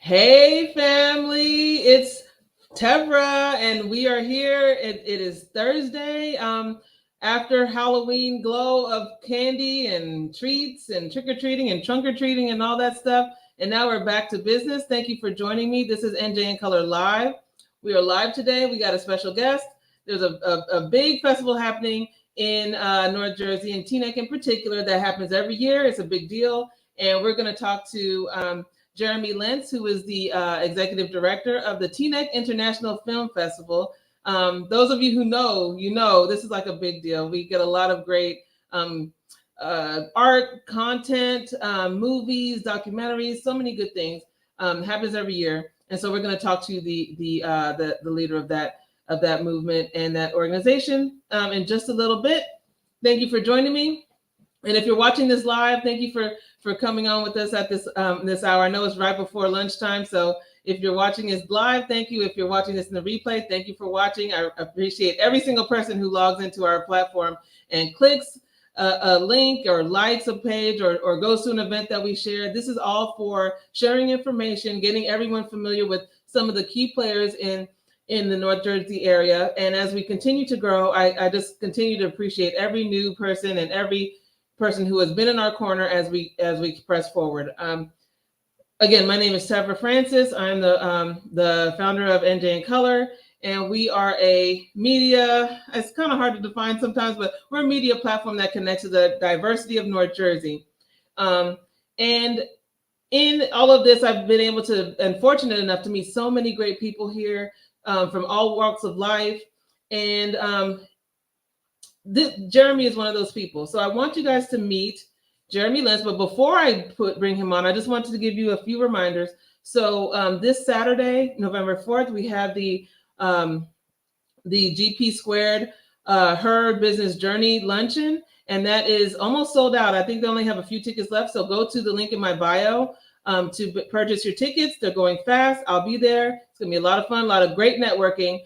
Hey, family, it's Tevra, and we are here. It is Thursday, after Halloween glow of candy and treats and trick or treating and trunk or treating and all that stuff. And now we're back to business. Thank you for joining me. This is NJ in Color Live. We are live today. We got a special guest. There's a big festival happening in North Jersey, and Teaneck in particular, that happens every year. It's a big deal. And we're going to talk to Jeremy Lentz, who is the executive director of the Teaneck International Film Festival. Those of you who know, this is like a big deal. We get a lot of great art, content, movies, documentaries, so many good things. Happens every year, and so we're going to talk to the leader of that movement and that organization in just a little bit. Thank you for joining me. And if you're watching this live, thank you for coming on with us at this hour. I know it's right before lunchtime, so if you're watching this live, thank you. If you're watching this in the replay, thank you for watching. I appreciate every single person who logs into our platform and clicks a link or likes a page or goes to an event that we share. This is all for sharing information, getting everyone familiar with some of the key players in the North Jersey area. And as we continue to grow, I just continue to appreciate every new person and every person who has been in our corner as we press forward. Again, my name is Tevra Francis. I'm the founder of NJ in Color, and we are a media. It's kind of hard to define sometimes, but we're a media platform that connects to the diversity of North Jersey. And in all of this, I've been able to, and fortunate enough to meet so many great people here from all walks of life. And Jeremy is one of those people. So I want you guys to meet Jeremy Lentz. But before I bring him on, I just wanted to give you a few reminders. So this Saturday, November 4th, we have the GP Squared Her Business Journey Luncheon. And that is almost sold out. I think they only have a few tickets left. So go to the link in my bio to purchase your tickets. They're going fast. I'll be there. It's going to be a lot of fun, a lot of great networking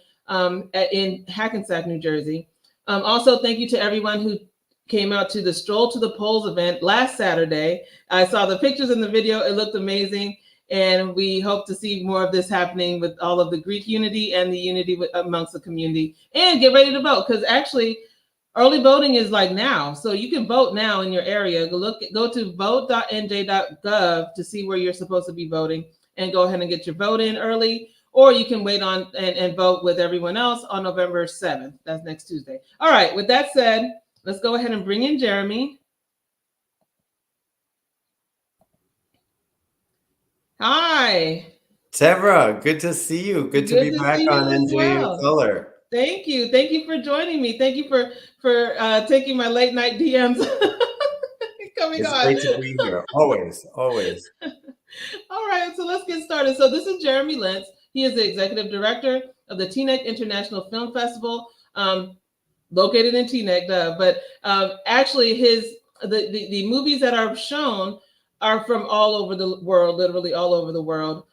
in Hackensack, New Jersey. Also, thank you to everyone who came out to the Stroll to the Polls event last Saturday. I saw the pictures in the video. It looked amazing. And we hope to see more of this happening with all of the Greek unity and the unity amongst the community. And get ready to vote, because actually early voting is like now. So you can vote now in your area. Go to vote.nj.gov to see where you're supposed to be voting and go ahead and get your vote in early. Or you can wait on and vote with everyone else on November 7th. That's next Tuesday. All right, with that said, let's go ahead and bring in Jeremy. Hi. Tevra, good to see you. Good to be back on NJ in Color. Thank you. Thank you for joining me. Thank you for taking my late night DMs. It's great to be here. Always. All right, so let's get started. So this is Jeremy Lentz. He is the executive director of the Teaneck International Film Festival, located in Teaneck. But actually, the movies that are shown are from all over the world, literally all over the world.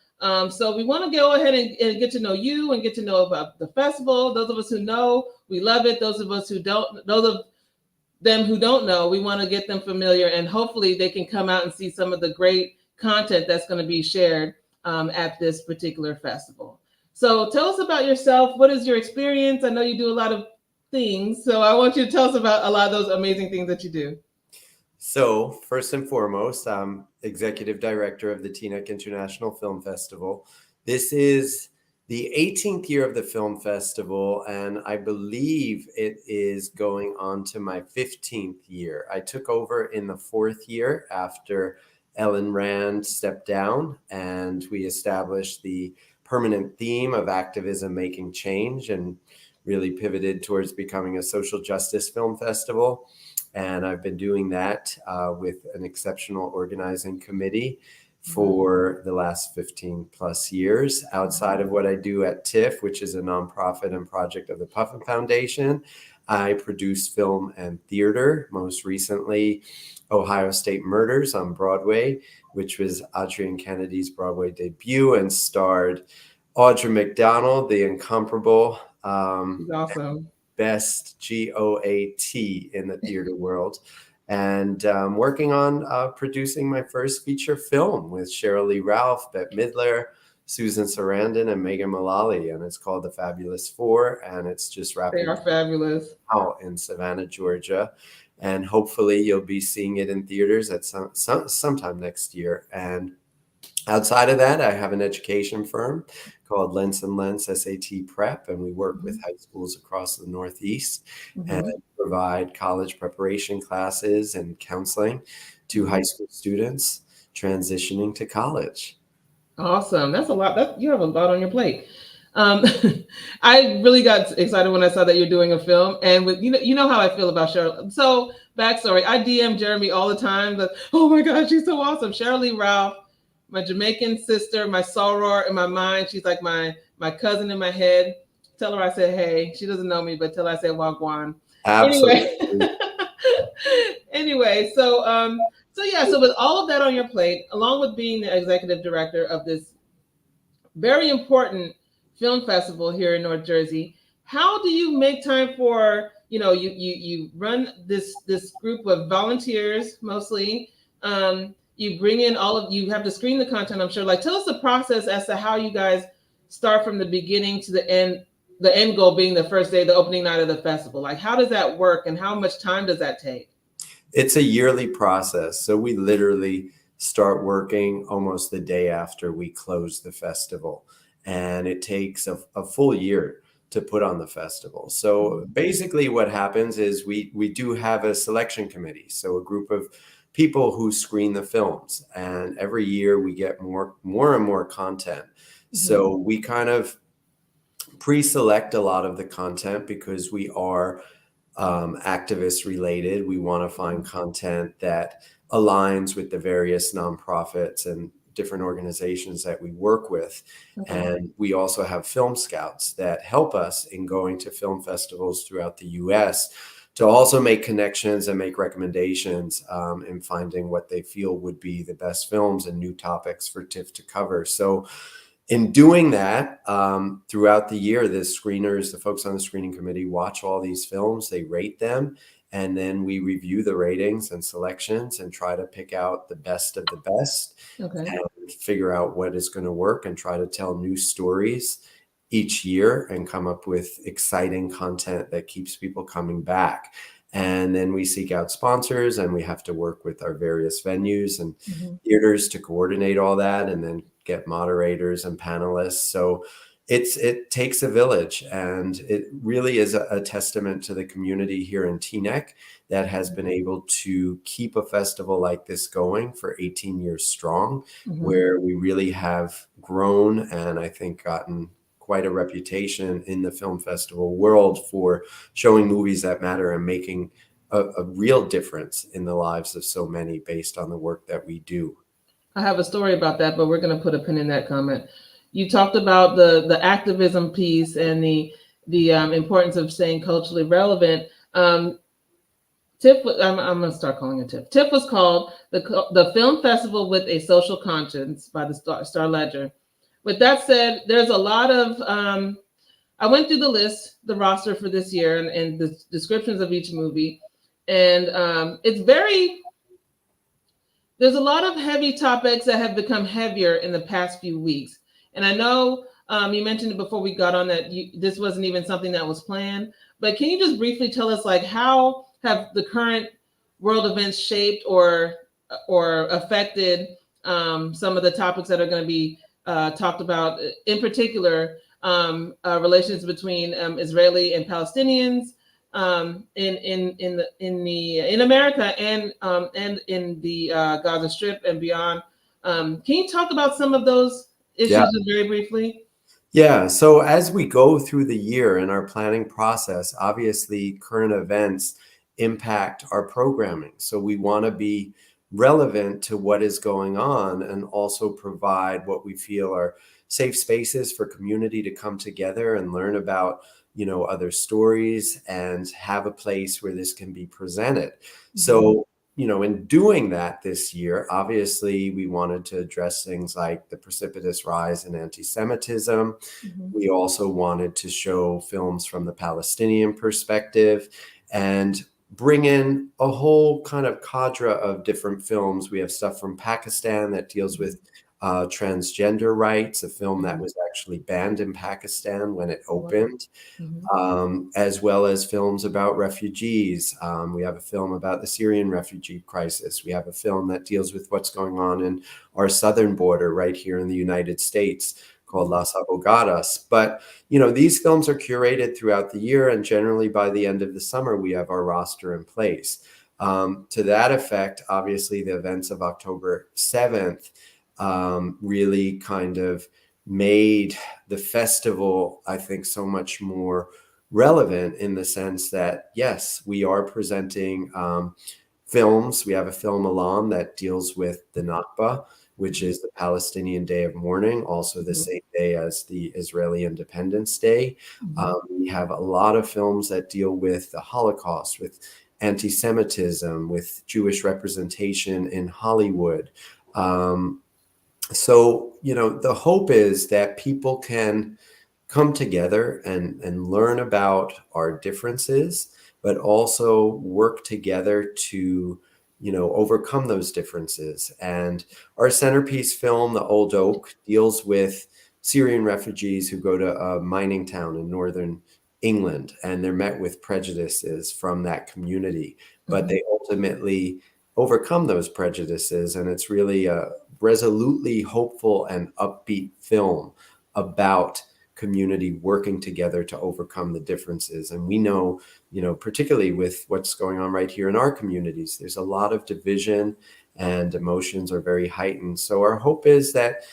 So we want to go ahead and get to know you and get to know about the festival. Those of us who know, we love it. Those of us who don't, those of them who don't know, we want to get them familiar, and hopefully they can come out and see some of the great content that's going to be shared at this particular festival. So tell us about yourself. What is your experience? I know you do a lot of things, so I want you to tell us about a lot of those amazing things that you do. So first and foremost, I'm executive director of the Teaneck International Film Festival. This is the 18th year of the film festival, and I believe it is going on to my 15th year. I took over in the 4th year after Ellen Rand stepped down, and we established the permanent theme of activism making change and really pivoted towards becoming a social justice film festival. And I've been doing that with an exceptional organizing committee for the last 15 plus years. Outside of what I do at TIFF, which is a nonprofit and project of the Puffin Foundation, I produce film and theater, most recently Ohio State Murders on Broadway, which was Audrey Kennedy's Broadway debut and starred Audra McDonald, the incomparable, awesome, best GOAT in the theater world. and working on producing my first feature film with Cheryl Lee Ralph, Bette Midler, Susan Sarandon, and Megan Mullally, and it's called The Fabulous Four, and it's just They wrapping are fabulous. out in Savannah, Georgia, and hopefully you'll be seeing it in theaters at sometime next year. And outside of that, I have an education firm called Lentz and Lentz SAT Prep, and we work with high schools across the Northeast and provide college preparation classes and counseling to high school students transitioning to college. Awesome. That's a lot. You have a lot on your plate. I really got excited when I saw that you're doing a film, and with you know how I feel about Cheryl. So backstory: I DM Jeremy all the time. That, oh my gosh, she's so awesome. Cheryl Lee Ralph, my Jamaican sister, my soror in my mind. She's like my cousin in my head. Tell her I said hey. She doesn't know me, but tell her I said wagwan. Absolutely. Anyway, so with all of that on your plate, along with being the executive director of this very important film festival here in North Jersey, how do you make time for, you run this group of volunteers mostly, you bring in you have to screen the content, I'm sure. Like, tell us the process as to how you guys start from the beginning to the end goal being the first day, the opening night of the festival. Like, how does that work and how much time does that take? It's a yearly process. So we literally start working almost the day after we close the festival. And it takes a full year to put on the festival. So basically what happens is we do have a selection committee. So a group of people who screen the films. And every year we get more and more content. So we kind of pre-select a lot of the content because we are activist related. We want to find content that aligns with the various nonprofits and different organizations that we work with. And we also have film scouts that help us in going to film festivals throughout the US to also make connections and make recommendations in finding what they feel would be the best films and new topics for TIFF to cover. So in doing that, throughout the year, the screeners, the folks on the screening committee watch all these films, they rate them, and then we review the ratings and selections and try to pick out the best of the best and figure out what is going to work and try to tell new stories each year and come up with exciting content that keeps people coming back. And then we seek out sponsors, and we have to work with our various venues and theaters to coordinate all that, and then get moderators and panelists. So it takes a village, and it really is a testament to the community here in Teaneck that has been able to keep a festival like this going for 18 years strong, where we really have grown and I think gotten quite a reputation in the film festival world for showing movies that matter and making a real difference in the lives of so many based on the work that we do. I have a story about that, but we're going to put a pin in that comment. You talked about the activism piece and the importance of staying culturally relevant. TIFF, I'm going to start calling it TIFF. TIFF was called the Film Festival with a Social Conscience by the Star Ledger. With that said, there's a lot of, I went through the roster for this year and the descriptions of each movie. And there's a lot of heavy topics that have become heavier in the past few weeks. And I know you mentioned it before we got on that this wasn't even something that was planned, but can you just briefly tell us, like, how have the current world events shaped or affected some of the topics that are going to be talked about, in particular, relations between Israeli and Palestinians in America and in the Gaza Strip and beyond. Can you talk about some of those issues very briefly? Yeah. So as we go through the year in our planning process, obviously current events impact our programming. So we want to be relevant to what is going on and also provide what we feel are safe spaces for community to come together and learn about, other stories and have a place where this can be presented. So, in doing that this year, obviously we wanted to address things like the precipitous rise in anti-Semitism. We also wanted to show films from the Palestinian perspective. And bring in a whole kind of cadre of different films. We have stuff from Pakistan that deals with transgender rights, a film that was actually banned in Pakistan when it opened, as well as films about refugees. We have a film about the Syrian refugee crisis. We have a film that deals with what's going on in our southern border right here in the United States called Las Abogadas. But, these films are curated throughout the year, and generally by the end of the summer, we have our roster in place. To that effect, obviously, the events of October 7th really kind of made the festival, I think, so much more relevant in the sense that, yes, we are presenting films. We have a film, Alam, that deals with the Nakba, which is the Palestinian Day of Mourning, also the same day as the Israeli Independence Day. We have a lot of films that deal with the Holocaust, with anti-Semitism, with Jewish representation in Hollywood. So, the hope is that people can come together and learn about our differences, but also work together to, overcome those differences. And our centerpiece film, The Old Oak, deals with Syrian refugees who go to a mining town in northern England, and they're met with prejudices from that community, but they ultimately overcome those prejudices. And it's really a resolutely hopeful and upbeat film about community working together to overcome the differences. And we know, particularly with what's going on right here in our communities, there's a lot of division and emotions are very heightened. So our hope is that,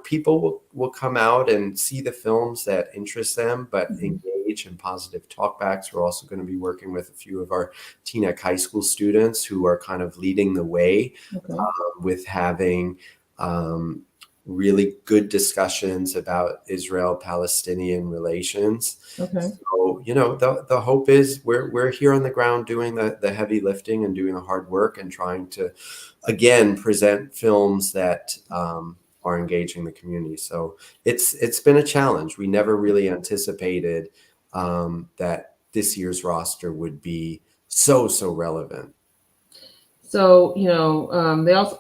people will come out and see the films that interest them, but engage in positive talkbacks. We're also going to be working with a few of our Teaneck High School students who are kind of leading the way with having really good discussions about Israel-Palestinian relations. So, the hope is we're here on the ground doing the heavy lifting and doing the hard work and trying to, again, present films that are engaging the community. So it's been a challenge. We never really anticipated that this year's roster would be so relevant. So,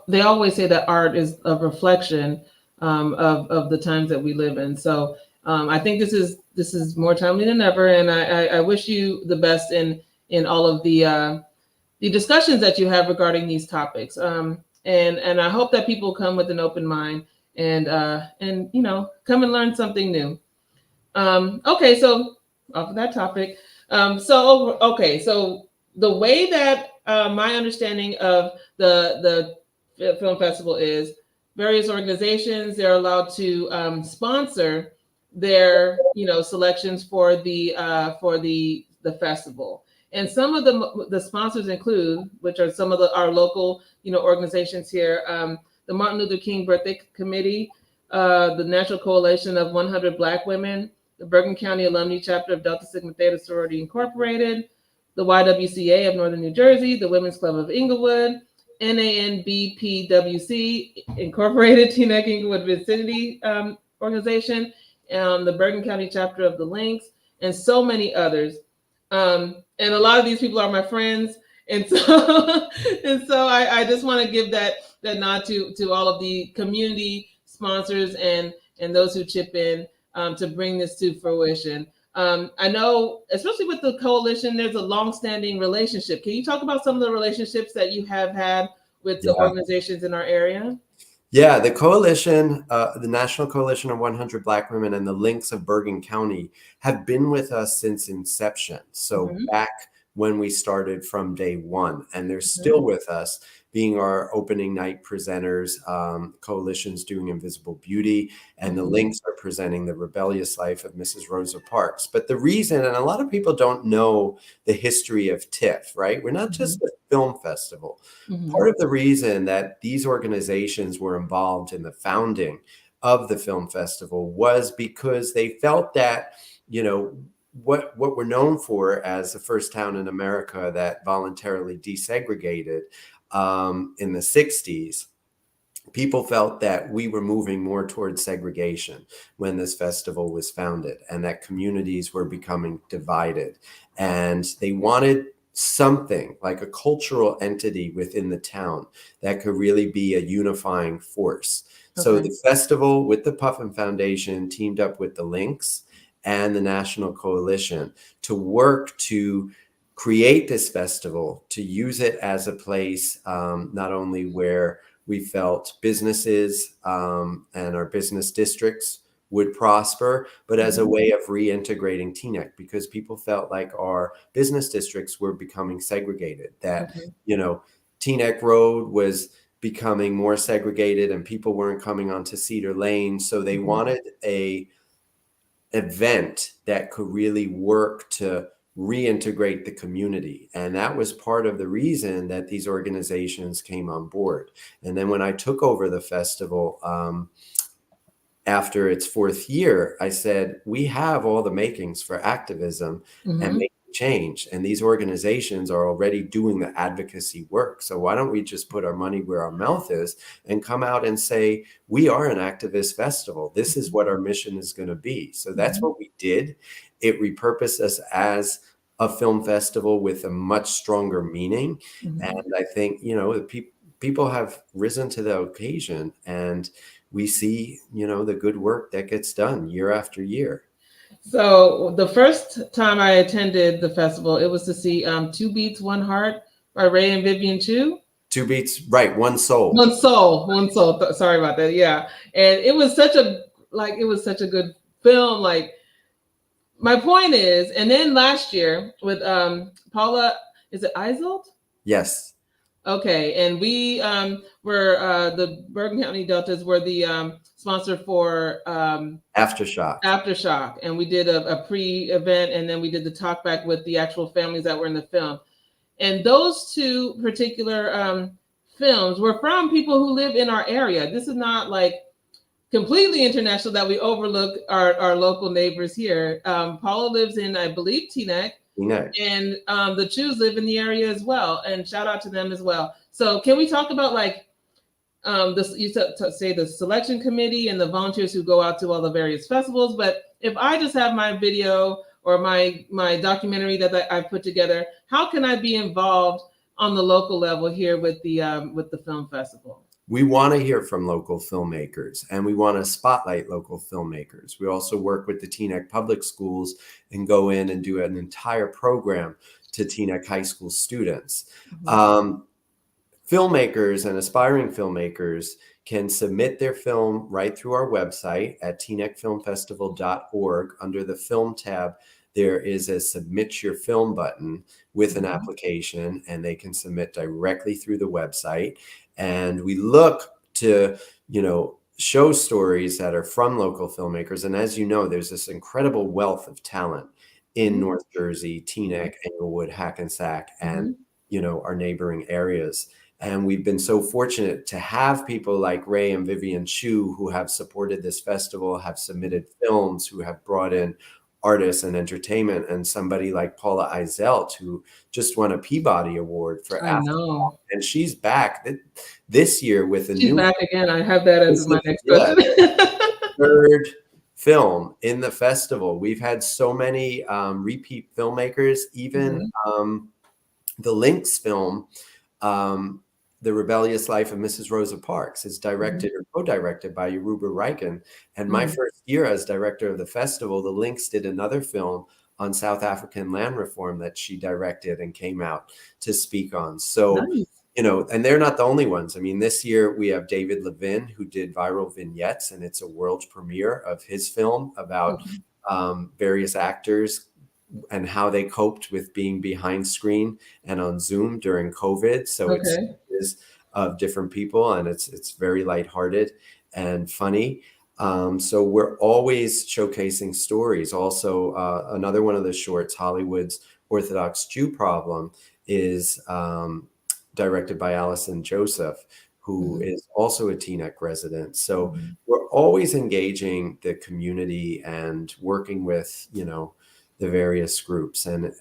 they always say that art is a reflection of the times that we live in. So I think this is more timely than ever, and I wish you the best in all of the discussions that you have regarding these topics. And I hope that people come with an open mind and come and learn something new. Okay, so off of that topic. So the way that my understanding of the film festival is, various organizations, they're allowed to sponsor their selections for the festival. And some of the sponsors include, which are some of our local organizations here, the Martin Luther King Birthday Committee, the National Coalition of 100 Black Women, the Bergen County Alumni Chapter of Delta Sigma Theta Sorority Incorporated, the YWCA of Northern New Jersey, the Women's Club of Inglewood, NANBPWC Incorporated, Teaneck Inglewood Vicinity Organization, the Bergen County Chapter of the Lentz, and so many others. And a lot of these people are my friends, and so I just want to give that nod to all of the community sponsors and those who chip in to bring this to fruition. I know, especially with the coalition, there's a long-standing relationship. Can you talk about some of the relationships that you have had with the organizations in our area? Yeah, the coalition, the National Coalition of 100 Black Women and the Lentz of Bergen County have been with us since inception. So back when we started from day one, and they're still with us, being our opening night presenters. Coalition's doing Invisible Beauty, and the Lentz are presenting The Rebellious Life of Mrs. Rosa Parks. But the reason, and a lot of people don't know the history of TIFF, right? We're not just a film festival. Part of the reason that these organizations were involved in the founding of the film festival was because they felt that, what we're known for as the first town in America that voluntarily desegregated in the 60s, people felt that we were moving more towards segregation when this festival was founded, and that communities were becoming divided. And they wanted something like a cultural entity within the town that could really be a unifying force. So Okay. the festival with the Puffin Foundation teamed up with the Lynx and the National Coalition to work to create this festival, to use it as a place not only where we felt businesses and our business districts would prosper, but as a way of reintegrating Teaneck, because people felt like our business districts were becoming segregated, that, Okay. you know, Teaneck Road was becoming more segregated and people weren't coming onto Cedar Lane. So they wanted a event that could really work to reintegrate the community. And that was part of the reason that these organizations came on board. And then when I took over the festival, after its fourth year, I said, we have all the makings for activism and making change. And these organizations are already doing the advocacy work. So why don't we just put our money where our mouth is and come out and say, we are an activist festival. This is what our mission is going to be. So that's what we did. It repurposed us as a film festival with a much stronger meaning. And I think, you know, people have risen to the occasion, and we see, you know, the good work that gets done year after year. So the first time I attended the festival, it was to see Two Beats, One Heart by Ray and Vivian Chu. Two Beats, right? One Soul. One Soul, One Soul. Sorry about that. Yeah, and it was such a good film. Like, my point is, and then last year with Paula, is it Isolt? Yes. Okay, and we were the Bergen County Deltas were the sponsor for Aftershock. Aftershock, and we did a pre-event, and then we did the talk back with the actual families that were in the film. And those two particular films were from people who live in our area. This is not like completely international that we overlook our local neighbors here. Paula lives in, I believe, Teaneck. And the Chews live in the area as well, and shout out to them as well. So can we talk about like this? You say the selection committee and the volunteers who go out to all the various festivals. But if I just have my video or my documentary that I put together, how can I be involved on the local level here with the film festival? We want to hear from local filmmakers, and we want to spotlight local filmmakers. We also work with the Teaneck Public Schools and go in and do an entire program to Teaneck High School students. Filmmakers and aspiring filmmakers can submit their film right through our website at teaneckfilmfestival.org. Under the film tab, there is a submit your film button with an application, and they can submit directly through the website. And we look to, you know, show stories that are from local filmmakers. And as you know, there's this incredible wealth of talent in North Jersey, Teaneck, Englewood, Hackensack, and, you know, our neighboring areas. And we've been so fortunate to have people like Ray and Vivian Chu, who have supported this festival, have submitted films, who have brought in artists and entertainment, and somebody like Paula Izelt, who just won a Peabody Award for Africa. And she's back this year with a new. Back again. I have that as my next question. Third film in the festival. We've had so many repeat filmmakers, even the Lynx film, The Rebellious Life of Mrs. Rosa Parks, is directed or co-directed by Yoruba Riken. And my first year as director of the festival, the Lynx did another film on South African land reform that she directed and came out to speak on. So, you know, and they're not the only ones. I mean, this year we have David Levin, who did Viral Vignettes, and it's a world premiere of his film about various actors and how they coped with being behind screen and on Zoom during COVID. So it's of different people, and it's very lighthearted and funny. So we're always showcasing stories. Also, another one of the shorts, Hollywood's Orthodox Jew Problem, is directed by Allison Joseph, who is also a Teaneck resident. So we're always engaging the community and working with, you know, the various groups. And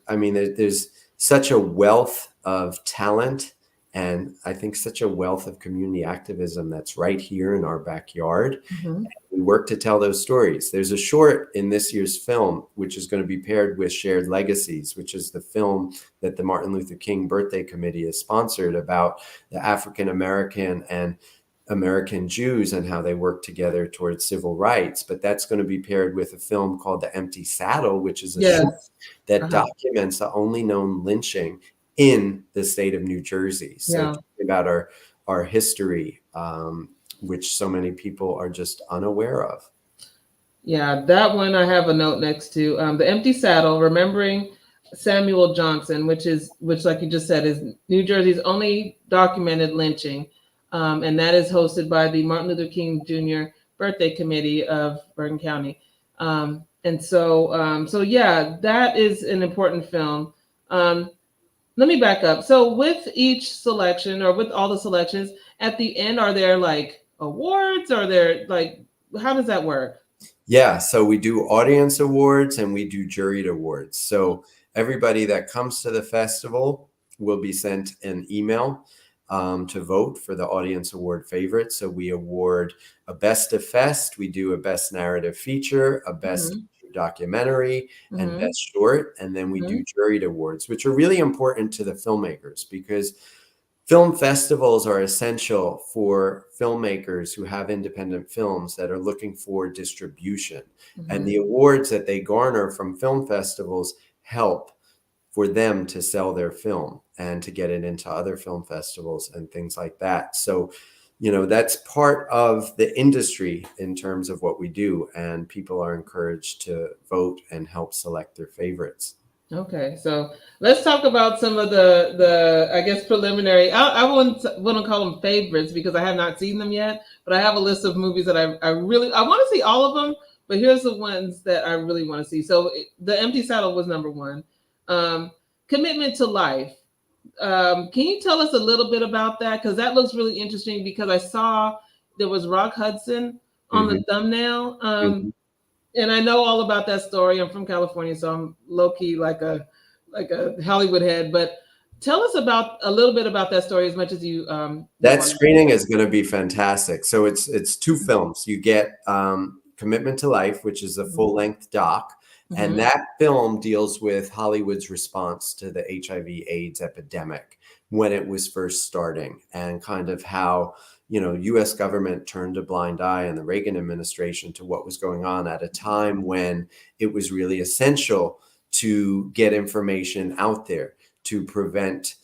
I mean, there's such a wealth of talent and I think such a wealth of community activism that's right here in our backyard. Mhm. We work to tell those stories. There's a short in this year's film, which is going to be paired with Shared Legacies, which is the film that the Martin Luther King Birthday Committee has sponsored about the African American and American Jews and how they work together towards civil rights. But that's going to be paired with a film called The Empty Saddle, which is a short Yes. that documents the only known lynching in the state of New Jersey. So Yeah. talking about our history, which so many people are just unaware of. Yeah, that one I have a note next to. The Empty Saddle, remembering Samuel Johnson, which like you just said, is New Jersey's only documented lynching. And that is hosted by the Martin Luther King Jr. Birthday Committee of Bergen County. So yeah, that is an important film. Let me back up. So with each selection, or with all the selections, at the end, are there like awards? Or there like, how does that work? Yeah, so we do audience awards and we do juried awards. So everybody that comes to the festival will be sent an email to vote for the audience award favorite. So we award a best of fest, we do a best narrative feature, a best documentary, and best short, and then we do juried awards, which are really important to the filmmakers, because film festivals are essential for filmmakers who have independent films that are looking for distribution. And the awards that they garner from film festivals help for them to sell their film and to get it into other film festivals and things like that. So, that's part of the industry in terms of what we do. And people are encouraged to vote and help select their favorites. Okay, so let's talk about some of the I guess preliminary. I wouldn't call them favorites because I have not seen them yet, but I have a list of movies that I want to see all of them. But here's the ones that I really want to see. So The Empty Saddle was number one. Commitment to Life. Can you tell us a little bit about that? Because that looks really interesting. Because I saw there was Rock Hudson on the thumbnail. And I know all about that story. I'm from California, so I'm low key like a Hollywood head. But tell us a little bit about that story as much as you. That screening is going to be fantastic. So it's two films. You get Commitment to Life, which is a full-length doc, and that film deals with Hollywood's response to the HIV/AIDS epidemic when it was first starting, and kind of how U.S. government turned a blind eye in the Reagan administration to what was going on at a time when it was really essential to get information out there to prevent,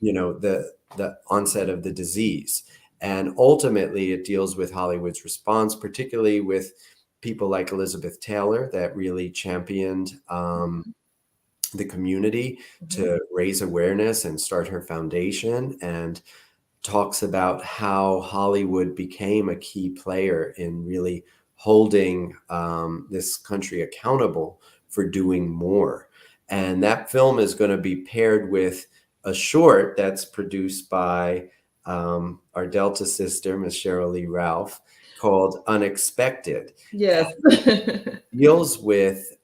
the onset of the disease. And ultimately, it deals with Hollywood's response, particularly with people like Elizabeth Taylor that really championed the community to raise awareness and start her foundation, and talks about how Hollywood became a key player in really holding this country accountable for doing more. And that film is going to be paired with a short that's produced by our Delta sister, Miss Cheryl Lee Ralph, called Unexpected. Yes. Deals with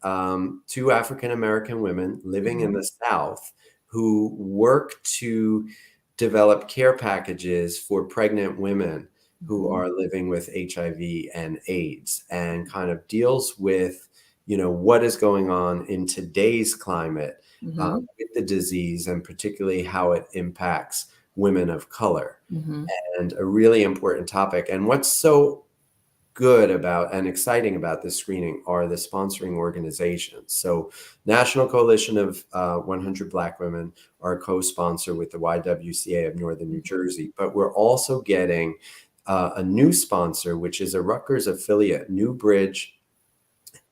two African-American women living in the South who work to develop care packages for pregnant women who are living with HIV and AIDS, and kind of deals with, what is going on in today's climate with the disease, and particularly how it impacts women of color. And a really important topic. And what's so good about and exciting about this screening are the sponsoring organizations. So National Coalition of 100 Black Women are a co-sponsor with the YWCA of Northern New Jersey, but we're also getting a new sponsor, which is a Rutgers affiliate, New Bridge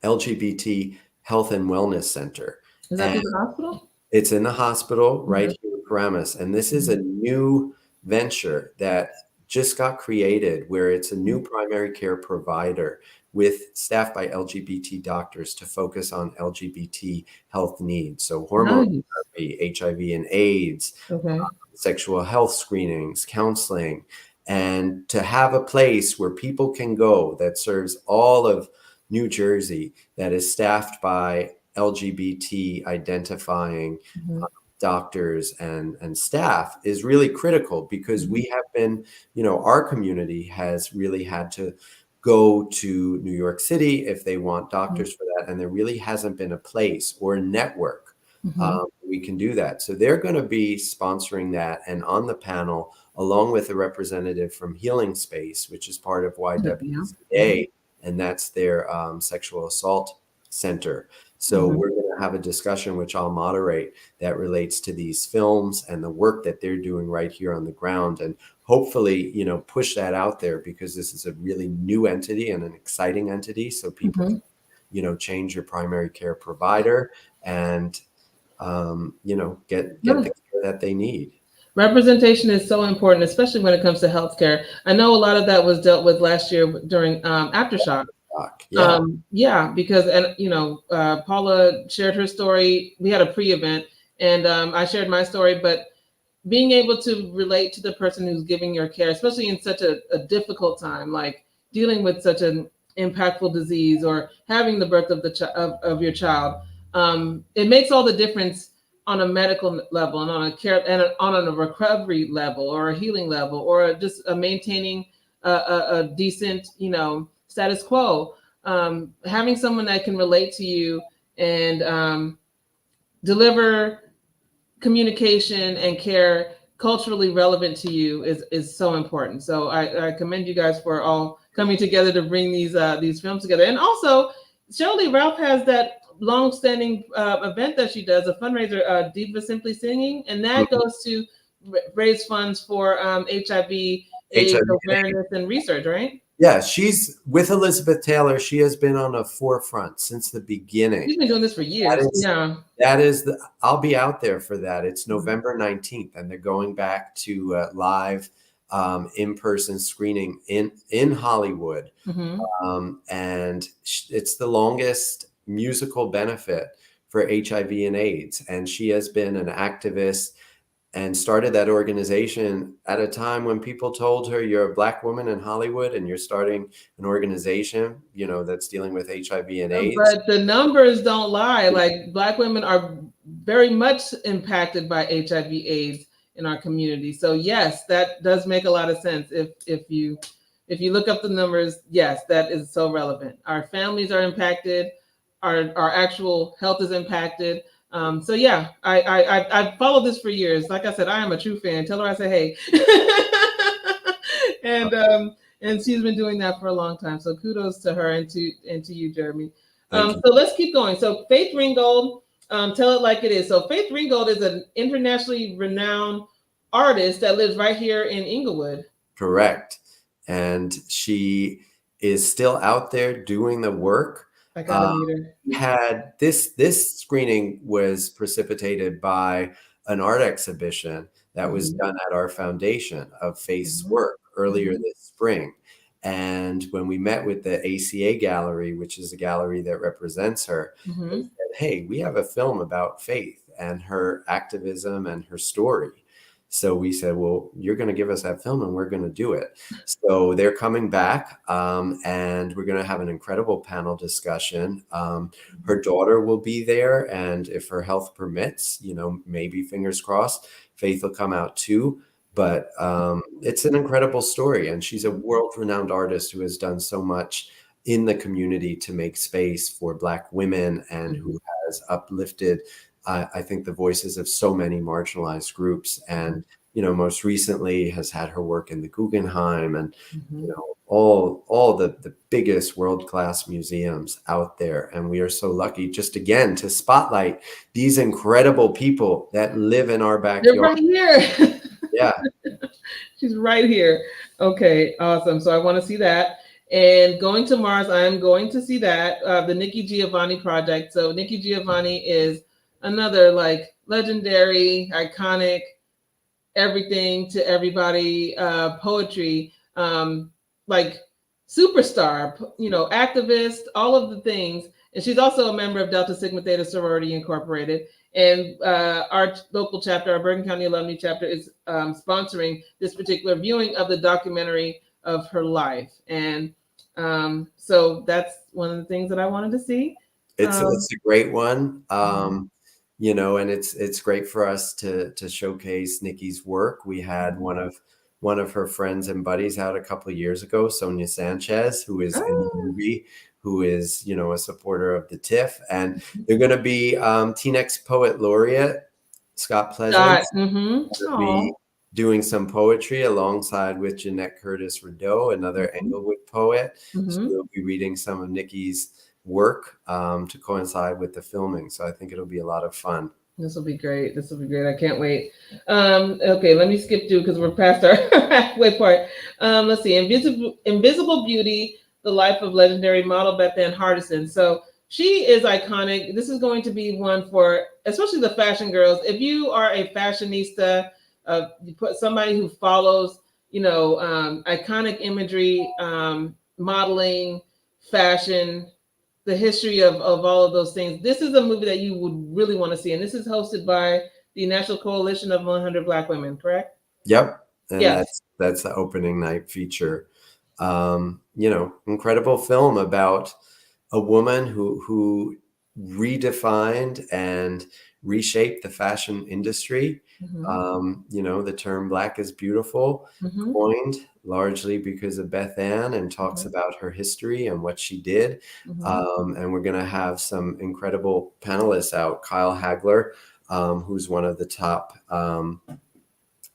LGBT Health and Wellness Center. Is that in the hospital? It's in the hospital right here in Paramus. And this is a new venture that just got created, where it's a new primary care provider with staffed by LGBT doctors to focus on LGBT health needs. So hormone therapy, HIV and AIDS, sexual health screenings, counseling, and to have a place where people can go that serves all of New Jersey, that is staffed by LGBT identifying doctors and staff is really critical, because we have been, our community has really had to go to New York City if they want doctors for that. And there really hasn't been a place or a network we can do that. So they're going to be sponsoring that. And on the panel, along with a representative from Healing Space, which is part of YWCA, and that's their sexual assault center. So we're going to have a discussion, which I'll moderate, that relates to these films and the work that they're doing right here on the ground. And hopefully, push that out there, because this is a really new entity and an exciting entity. So people, change your primary care provider and, get the care that they need. Representation is so important, especially when it comes to healthcare. I know a lot of that was dealt with last year during Aftershock. Because Paula shared her story. We had a pre-event, and I shared my story, but being able to relate to the person who's giving your care, especially in such a difficult time, like dealing with such an impactful disease or having the birth of of your child, it makes all the difference on a medical level and on a care and on a recovery level or a healing level or just maintaining a decent, status quo. Having someone that can relate to you and deliver communication and care culturally relevant to you is so important. So I commend you guys for all coming together to bring these films together. And also, Shirley Ralph has that long-standing event that she does, a fundraiser, Diva Simply Singing, and that goes to raise funds for HIV AIDS awareness and research, right? Yeah, she's with Elizabeth Taylor. She has been on a forefront since the beginning. She's been doing this for years. I'll be out there for that. It's November 19th, and they're going back to live in-person screening in Hollywood. And it's the longest musical benefit for HIV and AIDS. And she has been an activist and started that organization at a time when people told her, you're a Black woman in Hollywood and you're starting an organization, that's dealing with HIV and AIDS. But the numbers don't lie. Like, Black women are very much impacted by HIV AIDS in our community. So yes, that does make a lot of sense. If you look up the numbers, yes, that is so relevant. Our families are impacted. Our actual health is impacted. So yeah, I've followed this for years. Like I said, I am a true fan. Tell her I say hey. And she's been doing that for a long time. So kudos to her and to you, Jeremy. So let's keep going. So Faith Ringgold, tell it like it is. So Faith Ringgold is an internationally renowned artist that lives right here in Inglewood. Correct. And she is still out there doing the work. I gotta meet her. Had this screening was precipitated by an art exhibition that was done at our foundation of Faith's work earlier this spring. And when we met with the ACA gallery, which is a gallery that represents her, they said, hey, we have a film about Faith and her activism and her story. So we said, well, you're going to give us that film and we're going to do it. So they're coming back and we're going to have an incredible panel discussion. Her daughter will be there. And if her health permits, maybe fingers crossed, Faith will come out too. But it's an incredible story. And she's a world-renowned artist who has done so much in the community to make space for Black women and who has uplifted I think the voices of so many marginalized groups, and most recently has had her work in the Guggenheim and all the biggest world-class museums out there. And we are so lucky, just again, to spotlight these incredible people that live in our backyard. They're right here. Yeah, she's right here. Okay, awesome. So I want to see that. And Going to Mars, I am going to see that, the Nikki Giovanni project. So Nikki Giovanni is another legendary, iconic, everything to everybody, poetry, superstar, activist, all of the things. And she's also a member of Delta Sigma Theta Sorority Incorporated. And our local chapter, our Bergen County Alumni chapter, is sponsoring this particular viewing of the documentary of her life. And so that's one of the things that I wanted to see. It's a great one. and it's great for us to showcase Nikki's work. We had one of her friends and buddies out a couple of years ago, Sonia Sanchez, who is in the Ah, movie, who is, a supporter of the TIFF. And they're going to be Teaneck's poet laureate, Scott Scott. Pleasance, going to be Oh. doing some poetry alongside with Jeanette Curtis Rideau, another Englewood poet. So they'll be reading some of Nikki's work to coincide with the filming. So I think it'll be a lot of fun. This will be great. This will be great. I can't wait. Okay, let me skip through because we're past our halfway part. Let's see. Invisible Beauty, the life of legendary model Beth Ann Hardison. So she is iconic. This is going to be one for especially the fashion girls. If you are a fashionista, you put somebody who follows, iconic imagery, modeling, fashion, the history of all of those things. This is a movie that you would really want to see. And this is hosted by the National Coalition of 100 Black Women, correct? Yep. And Yes. that's the opening night feature. Incredible film about a woman who redefined and reshaped the fashion industry. The term Black is beautiful, coined largely because of Beth Ann, and talks about her history and what she did. And we're going to have some incredible panelists out. Kyle Hagler, who's one of the top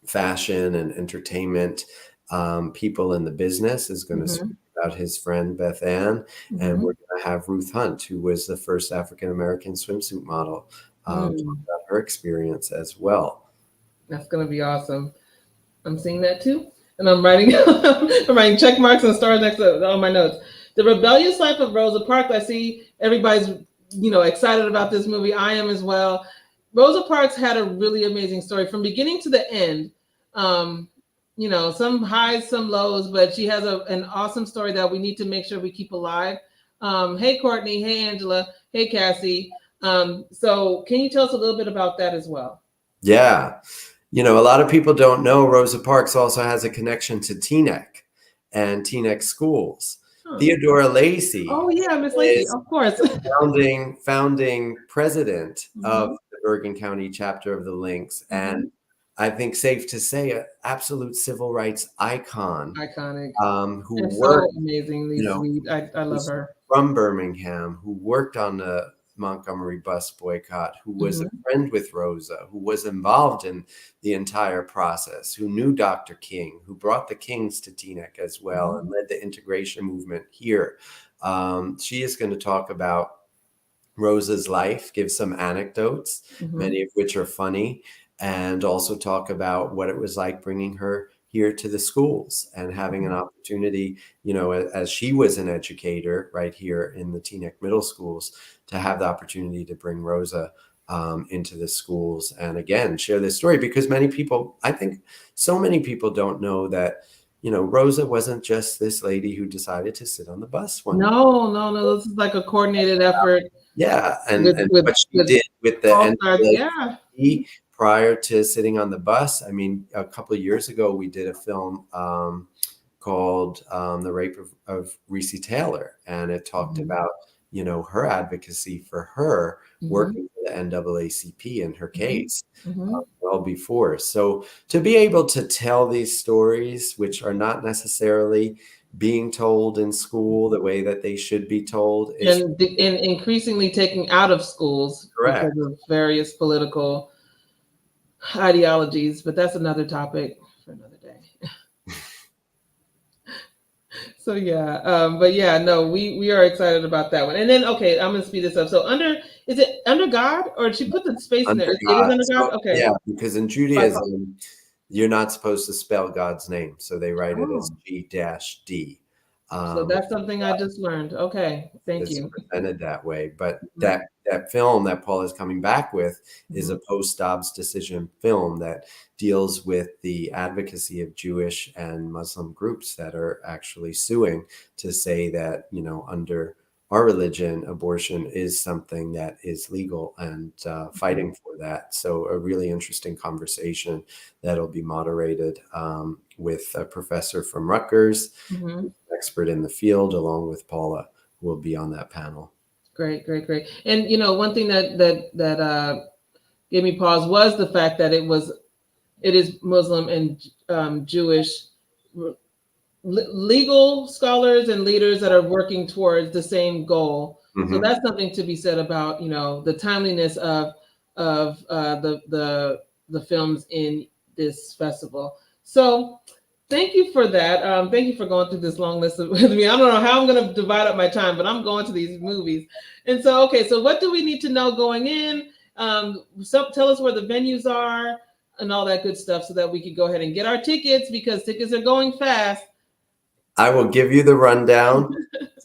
fashion and entertainment people in the business, is going to speak about his friend Beth Ann. And we're going to have Ruth Hunt, who was the first African-American swimsuit model, talk about her experience as well. That's going to be awesome. I'm seeing that too. And I'm writing I'm writing check marks and stars next to all my notes. The Rebellious Life of Rosa Parks. I see everybody's, excited about this movie. I am as well. Rosa Parks had a really amazing story from beginning to the end. Some highs, some lows, but she has an awesome story that we need to make sure we keep alive. Hey, Courtney. Hey, Angela. Hey, Cassie. So can you tell us a little bit about that as well? Yeah. A lot of people don't know Rosa Parks also has a connection to Teaneck and Teaneck schools. Theodora Lacey. Oh yeah, Miss Lacey, of course. founding president of the Bergen County chapter of the Lynx, and I think safe to say an absolute civil rights icon. Iconic. Who it's worked so amazingly sweet. I love her. From Birmingham, who worked on the Montgomery bus boycott, who was a friend with Rosa, who was involved in the entire process, who knew Dr. King, who brought the Kings to Teaneck as well, and led the integration movement here. She is going to talk about Rosa's life, give some anecdotes, many of which are funny, and also talk about what it was like bringing her here to the schools and having an opportunity, as she was an educator right here in the Teaneck middle schools, to have the opportunity to bring Rosa into the schools and again share this story, because I think so many people don't know that Rosa wasn't just this lady who decided to sit on the bus one day. No, this is like a coordinated effort. Yeah, and what she did with the NAACP prior to sitting on the bus. I mean, a couple of years ago, we did a film called "The Rape of Recy Taylor," and it talked about her advocacy for her working for the NAACP in her case well before. So to be able to tell these stories, which are not necessarily being told in school the way that they should be told, and increasingly taking out of schools because of various political ideologies, but that's another topic for another day. So we are excited about that one. And then I'm gonna speed this up. So is it under God, or did she put the space in there? It is under God. Okay. Yeah, because in Judaism you're not supposed to spell God's name, so they write it as G-D. So that's something I just learned. Okay, thank you. It's presented that way, but that film that Paul is coming back with is a post-Dobbs decision film that deals with the advocacy of Jewish and Muslim groups that are actually suing to say that under our religion, abortion is something that is legal, and fighting for that. So a really interesting conversation that'll be moderated with a professor from Rutgers, expert in the field, along with Paula, who will be on that panel. Great. And one thing that gave me pause was the fact that it is Muslim and Jewish legal scholars and leaders that are working towards the same goal. So that's something to be said about, the timeliness of the films in this festival. So thank you for that. Thank you for going through this long list with me. I don't know how I'm going to divide up my time, but I'm going to these movies. And so, okay, so what do we need to know going in? So tell us where the venues are and all that good stuff so that we can go ahead and get our tickets, because tickets are going fast. I will give you the rundown.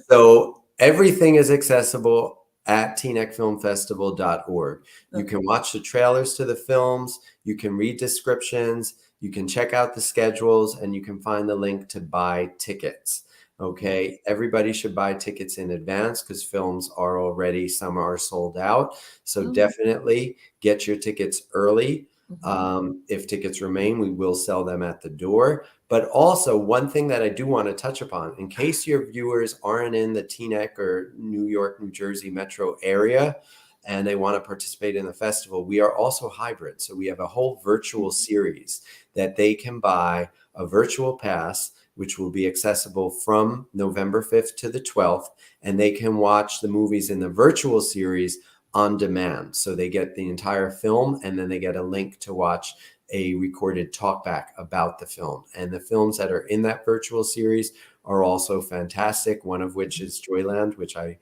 So everything is accessible at teaneckfilmfestival.org. You can watch the trailers to the films, you can read descriptions, you can check out the schedules, and you can find the link to buy tickets. Okay, everybody should buy tickets in advance because films are already, some are sold out. So definitely get your tickets early. If tickets remain, we will sell them at the door. But also, one thing that I do want to touch upon, in case your viewers aren't in the Teaneck or New York, New Jersey metro area, and they want to participate in the festival, we are also hybrid. So we have a whole virtual series that they can buy a virtual pass, which will be accessible from November 5th to the 12th, and they can watch the movies in the virtual series on demand. So they get the entire film, and then they get a link to watch a recorded talkback about the film. And the films that are in that virtual series are also fantastic, one of which is Joyland, which I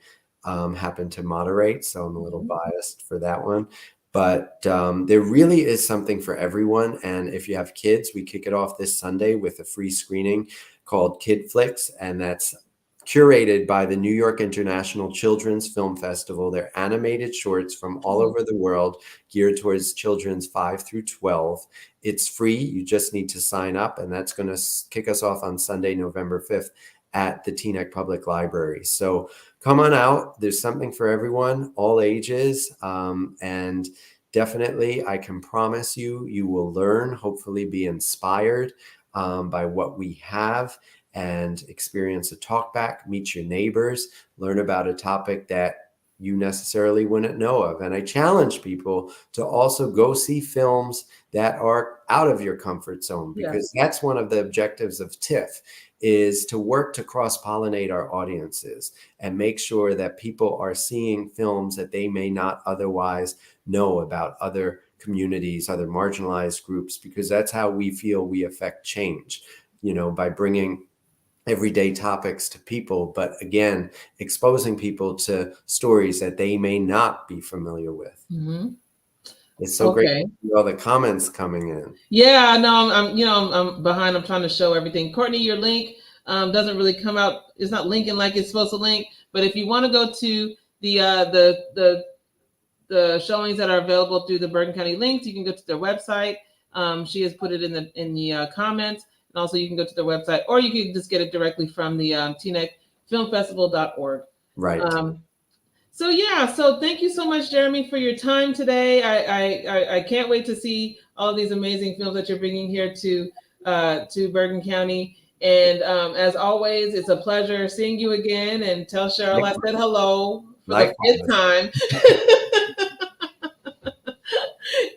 happen to moderate, so I'm a little biased for that one. But there really is something for everyone. And if you have kids, we kick it off this Sunday with a free screening called Kid Flicks, and that's curated by the New York International Children's Film Festival. They're animated shorts from all over the world geared towards children's 5 through 12. It's free. You just need to sign up, and that's going to kick us off on Sunday, November 5th at the Teaneck Public Library. So come on out. There's something for everyone, all ages. And definitely, I can promise you, you will learn, hopefully be inspired by what we have, and experience a talkback, meet your neighbors, learn about a topic that you necessarily wouldn't know of. And I challenge people to also go see films that are out of your comfort zone, because that's one of the objectives of TIFF, is to work to cross-pollinate our audiences and make sure that people are seeing films that they may not otherwise know about, other communities, other marginalized groups, because that's how we feel we affect change, by bringing everyday topics to people, but again, exposing people to stories that they may not be familiar with. It's so great to see all the comments coming in. Yeah, no, I'm behind. I'm trying to show everything. Courtney, your link doesn't really come out. It's not linking like it's supposed to link. But if you want to go to the showings that are available through the Bergen County links, you can go to their website. She has put it in the comments. And also you can go to their website, or you can just get it directly from the teaneckfilmfestival.org. Right. So thank you so much, Jeremy, for your time today. I can't wait to see all of these amazing films that you're bringing here to Bergen County. And as always, it's a pleasure seeing you again. And tell Cheryl I said hello for the fifth time.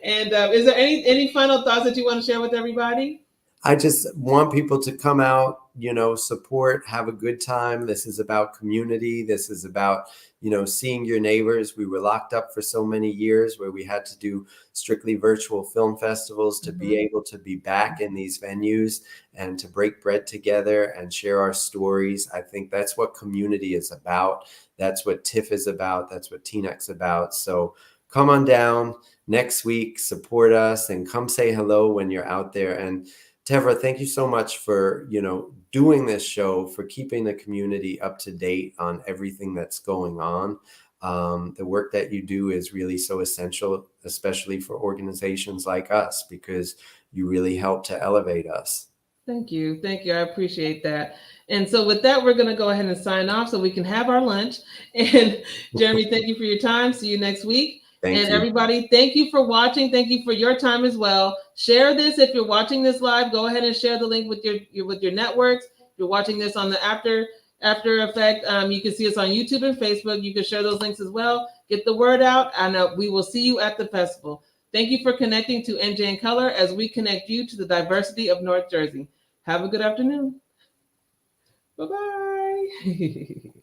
And is there any final thoughts that you want to share with everybody? I just want people to come out, support, have a good time. This is about community. This is about, seeing your neighbors. We were locked up for so many years where we had to do strictly virtual film festivals to be able to be back in these venues and to break bread together and share our stories. I think that's what community is about. That's what TIFF is about. That's what Teaneck's about. So come on down next week, support us, and come say hello when you're out there. And Tevra, thank you so much for, doing this show, for keeping the community up to date on everything that's going on. The work that you do is really so essential, especially for organizations like us, because you really help to elevate us. Thank you. Thank you. I appreciate that. And so with that, we're going to go ahead and sign off so we can have our lunch. And Jeremy, thank you for your time. See you next week. Thank you. Everybody, thank you for watching. Thank you for your time as well. Share this if you're watching this live. Go ahead and share the link with your networks. If you're watching this on the After Effect, you can see us on YouTube and Facebook. You can share those links as well. Get the word out, and we will see you at the festival. Thank you for connecting to NJ in Color as we connect you to the diversity of North Jersey. Have a good afternoon. Bye-bye.